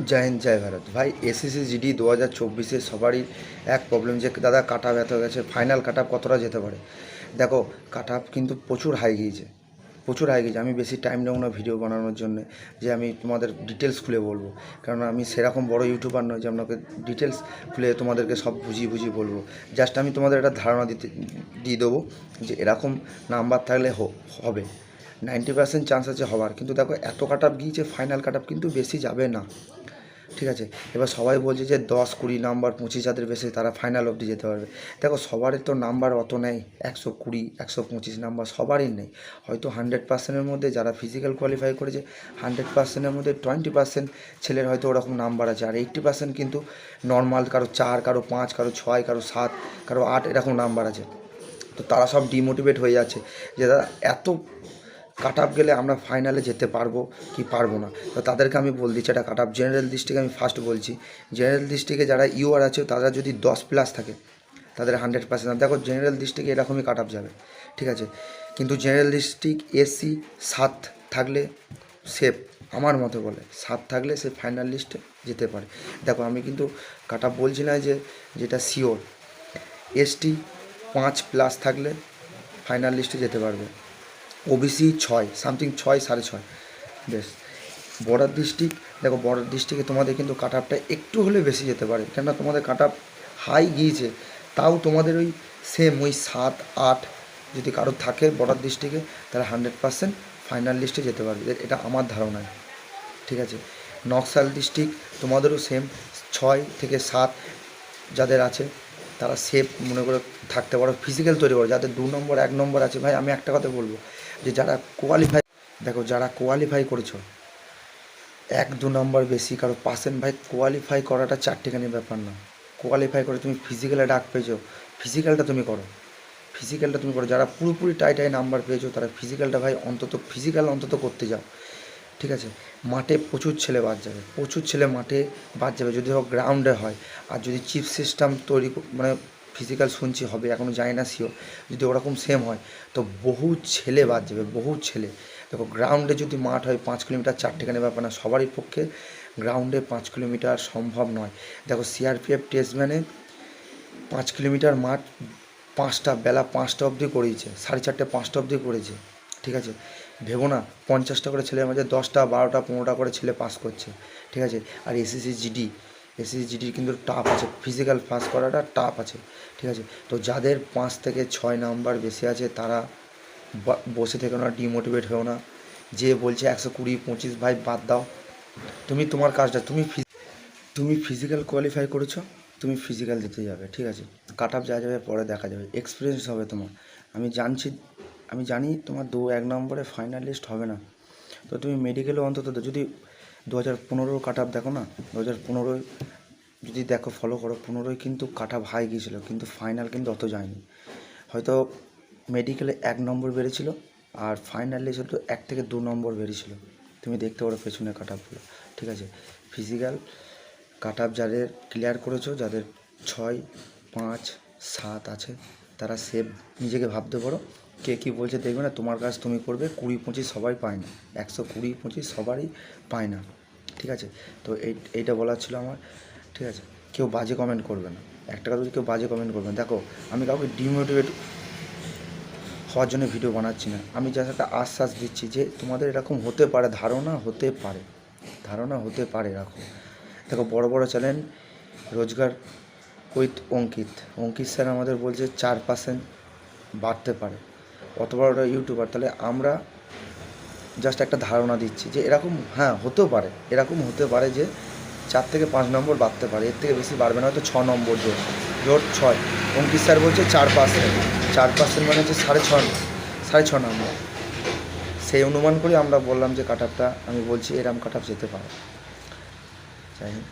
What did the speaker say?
জয় হিন্দ জয় ভারত। ভাই SSC GD 2024 সবারই এক প্রবলেম যে দাদা কাট অফ এত গেছে, ফাইনাল কাট অফ কতটা যেতে পারে। দেখো কাট অফ কিন্তু প্রচুর হাই গিয়েছে, প্রচুর হাই গিয়েছে। আমি বেশি টাইম নেব না ভিডিও বানানোর জন্য যে আমি তোমাদের ডিটেলস খুলে বলবো, কারণ আমি সেরকম বড় ইউটিউবার নয় যে আপনাকে ডিটেলস খুলে তোমাদেরকে সব বুঝিয়ে বুঝিয়ে বলবো। জাস্ট আমি তোমাদের একটা ধারণা দিয়ে দেবো যে এরকম নাম্বার থাকলে হবে 90% চান্স আছে হওয়ার। কিন্তু দেখো এত কাট অফ গিয়েছে, ফাইনাল কাট অফ কিন্তু বেশি যাবে না, ঠিক আছে। এবার সবাই বলছে যে 10-20 নাম্বার 25 যাদের বেশি তারা ফাইনাল অবধি যেতে পারবে। দেখো সবারই তো নাম্বার অত নেই, 120 125 নাম্বার সবারই নেই। হয়তো 100%-এর মধ্যে যারা ফিজিক্যাল কোয়ালিফাই করেছে 100%-এর মধ্যে 20% ছেলের হয়তো ওরকম নাম্বার আছে, আর 80% কিন্তু নর্মাল, কারো 4, কারো 5, কারো 6, কারো 7, কারো 8 এরকম নাম্বার আছে। তো তারা সব ডিমোটিভেট হয়ে যাচ্ছে যে দাদা এত কাট আপ গেলে আমরা ফাইনালে যেতে পারবো কি পারবো না। তো তাদেরকে আমি বল দিচ্ছি এটা কাট আপ জেনারেল ডিস্ট্রিক্টে আমি ফার্স্ট বলছি। জেনারেল ডিস্ট্রিক্টে যারা ইউআর আছে তারা যদি 10+ থাকে তাদের 100%। দেখো জেনারেল ডিস্ট্রিক্টে এরকমই কাট আপ যাবে, ঠিক আছে। কিন্তু জেনারেল ডিস্ট্রিক্ট এসসি 7 থাকলে সেফ, আমার মতে বলে 7 থাকলে সে ফাইনাল লিস্টে যেতে পারে। দেখো আমি কিন্তু কাট আপ বলছি না যে যেটা শিওর। এসটি 5+ থাকলে ফাইনাল লিস্টে যেতে পারবে, ওবিসি 6 সামথিং, 6 6.5 বেশ। বর্ডার ডিস্ট্রিক্ট, দেখো বর্ডার ডিস্ট্রিক্টে তোমাদের কিন্তু কাট আপটা একটু হলে বেশি যেতে পারে, কেননা তোমাদের কাট আপ হাই গিয়েছে। তাও তোমাদের ওই সেম ওই 7-8 যদি কারোর থাকে বর্ডার ডিস্ট্রিক্টে তাহলে 100% ফাইনাল লিস্টে যেতে পারবে, এটা আমার ধারণায়, ঠিক আছে। নকশাল ডিস্ট্রিক্ট তোমাদেরও সেম 6-7 যাদের আছে তারা সেফ মনে করে থাকতে পারো, ফিজিক্যাল তৈরি করো। যাদের 2 নম্বর 1 নম্বর আছে, ভাই আমি একটা কথা বলবো যে যারা কোয়ালিফাই, দেখো যারা কোয়ালিফাই করেছো 1-2 নম্বর বেশি কারো পার্সেন্ট, ভাই কোয়ালিফাই করাটা চারটেখানি ব্যাপার না। কোয়ালিফাই করে তুমি ফিজিক্যালে ডাক পেয়েছো, ফিজিক্যালটা তুমি করো, ফিজিক্যালটা তুমি করো। যারা পুরোপুরি টাই নাম্বার পেয়েছো তারা ফিজিক্যালটা ভাই ফিজিক্যাল অন্তত করতে যাও, ঠিক আছে। মাঠে প্রচুর ছেলে বাদ যাবে, প্রচুর ছেলে মাঠে বাদ যাবে যদি গ্রাউন্ডে হয়। আর যদি চিপ সিস্টেম তৈরি মানে ফিজিক্যাল শুনছি হবে, এখনও জানি না শিওর, যদি ওরকম সেম হয় তো বহু ছেলে বাদ যাবে, বহু ছেলে। দেখো গ্রাউন্ডে যদি মাঠ হয় 5 কিলোমিটার, চারটেখানি ব্যাপার না, সবারই পক্ষে গ্রাউন্ডে 5 কিলোমিটার সম্ভব নয়। দেখো সিআরপিএফ টেস্টম্যানে 5 কিলোমিটার মাঠ 5টা বেলা 5টা অবধি করিয়েছে, 4:30 5টা অবধি করেছে, ঠিক আছে। ভেবো না 50টা করে ছেলের মাঝে 10টা 12টা 15টা করে ছেলে পাস করছে, ঠিক আছে। আর এসএসসি জিডির কিন্তু টাফ আছে, ফিজিক্যাল পাস করাটা টাফ আছে, ঠিক আছে। তো যাদের 5 থেকে 6 নাম্বার বেশি আছে তারা বসে থেকো না, ডিমোটিভেট হও না। যে বলছে 120 25 ভাই বাদ দাও। তুমি তোমার কাজটা তুমি ফিজিক্যাল কোয়ালিফাই করেছো, তুমি ফিজিক্যাল দিতে যাবে, ঠিক আছে। কাট আপ যা যাবে পরে দেখা যাবে, এক্সপিরিয়েন্স হবে তোমার। আমি জানি তোমার 2-1 নম্বরে ফাইনাল লিস্ট হবে না, তো তুমি মেডিকেলে অন্তত যদি 2015 কাট আপ দেখো না, 2015 যদি দেখো ফলো করো, 15 কিন্তু কাট আপ হাই গিয়েছিল, কিন্তু ফাইনাল কিন্তু অত যায়নি। হয়তো মেডিকেলে 1 নম্বর বেড়েছিল আর ফাইনাল লিস্ট হয়তো 1 থেকে 2 নম্বর বেরিয়েছিল। তুমি দেখতে পারো পেছনে কাট আপগুলো, ঠিক আছে। ফিজিক্যাল কাট আপ যাদের ক্লিয়ার করেছো, যাদের 6, 5, 7 আছে তারা সেফ নিজেকে ভাবতে পারো। কে কী বলছে দেখবে না, তোমার কাজ তুমি করবে। 20-25 সবাই পায় না, 120-25 সবারই পায় না, ঠিক আছে। তো এইটা বলার ছিল আমার, ঠিক আছে। কেউ বাজে কমেন্ট করবে না, একটা কথা, কেউ বাজে কমেন্ট করবে না। দেখো আমি কাউকে ডিমোটিভেট হওয়ার জন্য ভিডিও বানাচ্ছি না, আমি জাস্ট একটা আশ্বাস দিচ্ছি যে তোমাদের এরকম হতে পারে, ধারণা হতে পারে এরকম। দেখো বড় বড় চ্যানেল রোজগার উইথ অঙ্কিত স্যার আমাদের বলছে 4% বাড়তে পারে, অত বড় ইউটিউবার। তাহলে আমরা জাস্ট একটা ধারণা দিচ্ছি যে এরকম হ্যাঁ হতেও পারে, এরকম হতে পারে যে 4 থেকে 5 নম্বর বাড়তে পারে, এর থেকে বেশি বাড়বে না, হয়তো 6 নম্বর জোর 6। অঙ্কিত স্যার বলছে 4% মানে হচ্ছে 6.5 নম্বর। সেই অনুমান করে আমরা বললাম যে কাট আপটা, আমি বলছি এরম কাট আপ যেতে পারে। যাই হোক।